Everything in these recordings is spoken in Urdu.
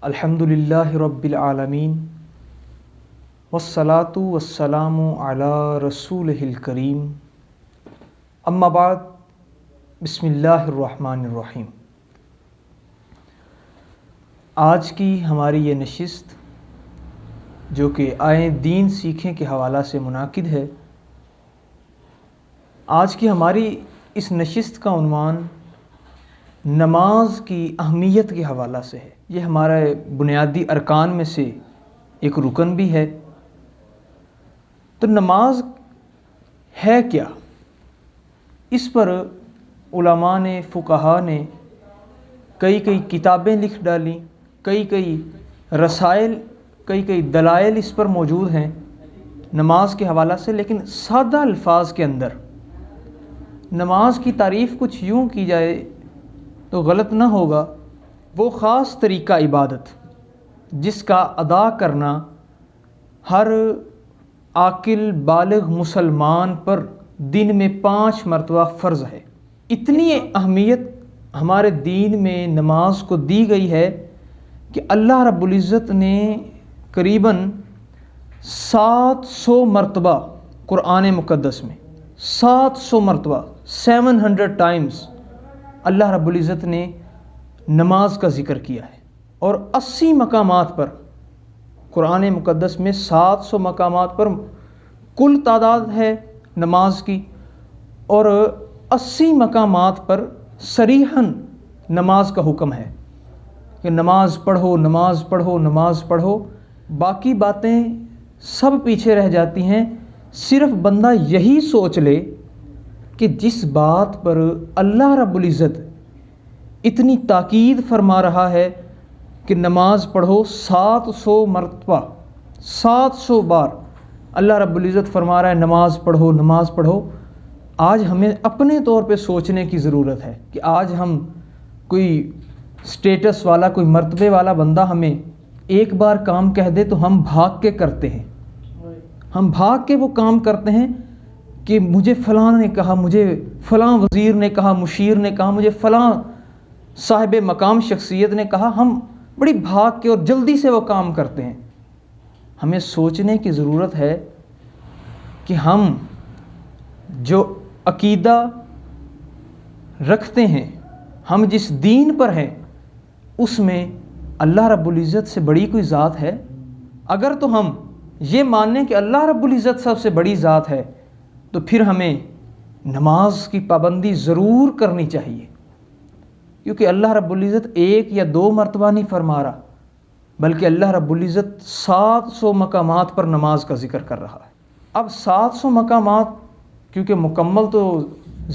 الحمدللہ رب العالمین والصلاة والسلام علی رسولہ الکریم اما بعد بسم اللہ الرحمن الرحیم۔ آج کی ہماری یہ نشست جو کہ آئیں دین سیکھیں کے حوالہ سے منعقد ہے، آج کی ہماری اس نشست کا عنوان نماز کی اہمیت کے حوالہ سے ہے۔ یہ ہمارے بنیادی ارکان میں سے ایک رکن بھی ہے۔ تو نماز ہے کیا؟ اس پر علماء نے، فقہاء نے کئی کتابیں لکھ ڈالیں، کئی رسائل، کئی دلائل اس پر موجود ہیں نماز کے حوالہ سے۔ لیکن سادہ الفاظ کے اندر نماز کی تعریف کچھ یوں کی جائے تو غلط نہ ہوگا۔ وہ خاص طریقہ عبادت جس کا ادا کرنا ہر عاقل بالغ مسلمان پر دن میں 5 مرتبہ فرض ہے۔ اتنی اہمیت ہمارے دین میں نماز کو دی گئی ہے کہ اللہ رب العزت نے قریباً 700 مرتبہ قرآن مقدس میں 700 مرتبہ 700 ٹائمز اللہ رب العزت نے نماز کا ذکر کیا ہے، اور 80 مقامات پر قرآن مقدس میں 700 مقامات پر کل تعداد ہے نماز کی، اور 80 مقامات پر صریحاً نماز کا حکم ہے کہ نماز پڑھو، نماز پڑھو، نماز پڑھو۔ باقی باتیں سب پیچھے رہ جاتی ہیں، صرف بندہ یہی سوچ لے کہ جس بات پر اللہ رب العزت اتنی تاکید فرما رہا ہے کہ نماز پڑھو، 700 مرتبہ 700 بار اللہ رب العزت فرما رہا ہے نماز پڑھو، نماز پڑھو۔ آج ہمیں اپنے طور پہ سوچنے کی ضرورت ہے کہ آج ہم کوئی سٹیٹس والا، کوئی مرتبے والا بندہ ہمیں ایک بار کام کہہ دے تو ہم بھاگ کے کرتے ہیں، ہم بھاگ کے وہ کام کرتے ہیں کہ مجھے فلاں نے کہا، مجھے فلاں وزیر نے کہا، مشیر نے کہا، مجھے فلاں صاحب مقام شخصیت نے کہا۔ ہم بڑی بھاگ کے اور جلدی سے وہ کام کرتے ہیں۔ ہمیں سوچنے کی ضرورت ہے کہ ہم جو عقیدہ رکھتے ہیں، ہم جس دین پر ہیں، اس میں اللہ رب العزت سے بڑی کوئی ذات ہے؟ اگر تو ہم یہ مانیں کہ اللہ رب العزت سب سے بڑی ذات ہے تو پھر ہمیں نماز کی پابندی ضرور کرنی چاہیے، کیونکہ اللہ رب العزت 1 یا 2 مرتبہ نہیں فرما رہا، بلکہ اللہ رب العزت 700 مقامات پر نماز کا ذکر کر رہا ہے۔ اب 700 مقامات کیونکہ مکمل تو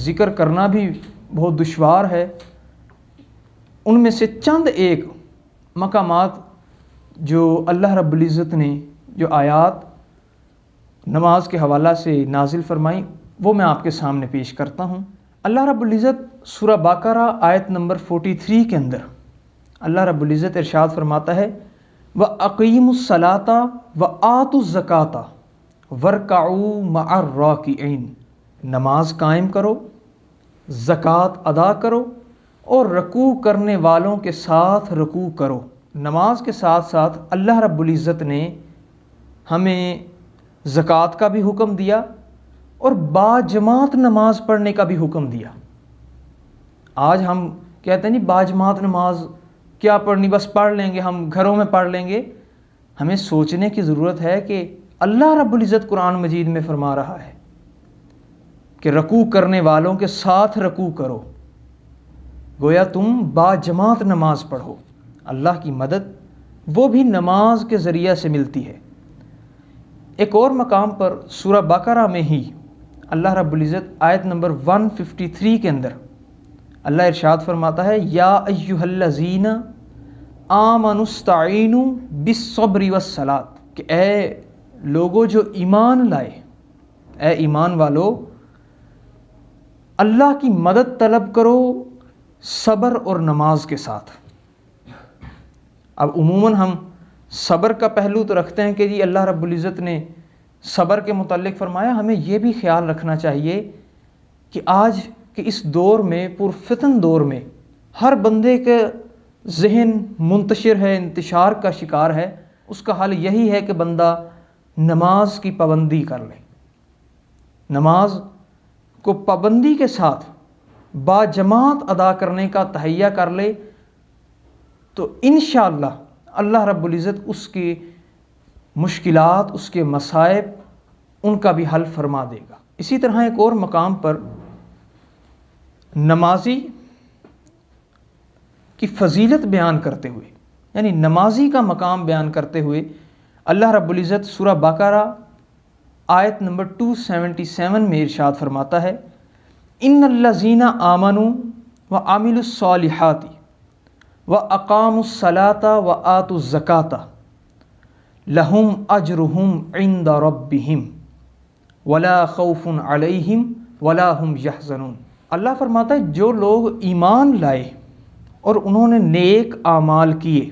ذکر کرنا بھی بہت دشوار ہے، ان میں سے چند ایک مقامات جو اللہ رب العزت نے جو آیات نماز کے حوالہ سے نازل فرمائیں وہ میں آپ کے سامنے پیش کرتا ہوں۔ اللہ رب العزت سورہ بقرہ آیت نمبر 43 کے اندر اللہ رب العزت ارشاد فرماتا ہے وَأَقِیمُوا الصَّلَاةَ وَآتُوا الزَّکَاةَ وَارْکَعُوا مَعَ الرَّاکِعِینَ، نماز قائم کرو، زکوٰۃ ادا کرو، اور رکوع کرنے والوں کے ساتھ رکوع کرو۔ نماز کے ساتھ ساتھ اللہ رب العزت نے ہمیں زکوٰۃ کا بھی حکم دیا اور باجماعت نماز پڑھنے کا بھی حکم دیا۔ آج ہم کہتے ہیں نہیں باجماعت نماز کیا پڑھنی، بس پڑھ لیں گے، ہم گھروں میں پڑھ لیں گے۔ ہمیں سوچنے کی ضرورت ہے کہ اللہ رب العزت قرآن مجید میں فرما رہا ہے کہ رکوع کرنے والوں کے ساتھ رکوع کرو، گویا تم باجماعت نماز پڑھو۔ اللہ کی مدد وہ بھی نماز کے ذریعہ سے ملتی ہے۔ ایک اور مقام پر سورہ بقرہ میں ہی اللہ رب العزت آیت نمبر 153 کے اندر اللہ ارشاد فرماتا ہے یا ایھا الذین آمنوا استعینوا بالصبر والصلاۃ، کہ اے لوگو جو ایمان لائے، اے ایمان والو، اللہ کی مدد طلب کرو صبر اور نماز کے ساتھ۔ اب عموماً ہم صبر کا پہلو تو رکھتے ہیں کہ جی اللہ رب العزت نے صبر کے متعلق فرمایا، ہمیں یہ بھی خیال رکھنا چاہیے کہ آج کہ اس دور میں، پرفتن دور میں، ہر بندے کے ذہن منتشر ہے، انتشار کا شکار ہے، اس کا حل یہی ہے کہ بندہ نماز کی پابندی کر لے، نماز کو پابندی کے ساتھ با جماعت ادا کرنے کا تہیہ کر لے، تو انشاءاللہ اللہ رب العزت اس کی مشکلات، اس کے مصائب، ان کا بھی حل فرما دے گا۔ اسی طرح ایک اور مقام پر نمازی کی فضیلت بیان کرتے ہوئے، یعنی نمازی کا مقام بیان کرتے ہوئے اللہ رب العزت سورہ بقرہ آیت نمبر 277 میں ارشاد فرماتا ہے، ان الذین آمنوا وعملوا الصالحات واقاموا الصلاة وآتوا الزکاة لہم اجرہم عند ربہم ولا خوف علیہم ولا ہم یحزنون۔ اللہ فرماتا ہے جو لوگ ایمان لائے اور انہوں نے نیک اعمال کیے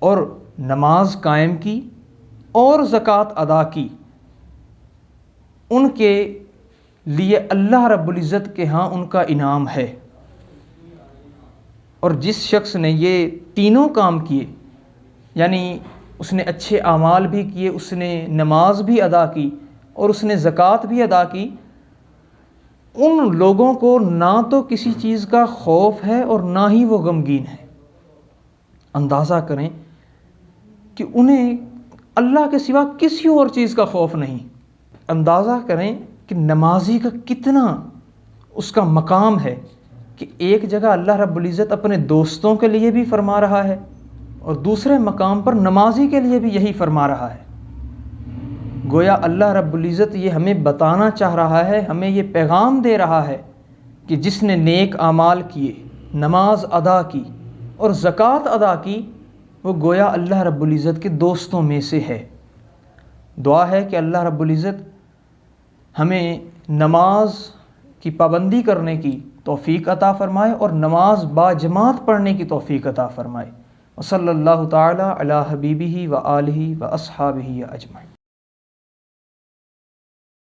اور نماز قائم کی اور زکوٰۃ ادا کی، ان کے لیے اللہ رب العزت کے ہاں ان کا انعام ہے۔ اور جس شخص نے یہ تینوں کام کیے، یعنی اس نے اچھے اعمال بھی کیے، اس نے نماز بھی ادا کی اور اس نے زکوٰۃ بھی ادا کی، ان لوگوں کو نہ تو کسی چیز کا خوف ہے اور نہ ہی وہ غمگین ہے۔ اندازہ کریں کہ انہیں اللہ کے سوا کسی اور چیز کا خوف نہیں۔ اندازہ کریں کہ نمازی کا کتنا اس کا مقام ہے کہ ایک جگہ اللہ رب العزت اپنے دوستوں کے لیے بھی فرما رہا ہے اور دوسرے مقام پر نمازی کے لیے بھی یہی فرما رہا ہے۔ گویا اللہ رب العزت یہ ہمیں بتانا چاہ رہا ہے، ہمیں یہ پیغام دے رہا ہے کہ جس نے نیک اعمال کیے، نماز ادا کی اور زکوٰۃ ادا کی، وہ گویا اللہ رب العزت کے دوستوں میں سے ہے۔ دعا ہے کہ اللہ رب العزت ہمیں نماز کی پابندی کرنے کی توفیق عطا فرمائے اور نماز با جماعت پڑھنے کی توفیق عطا فرمائے۔ وصلی اللہ تعالی علی حبیبہ و آلہ و اصحابہ اجمعین۔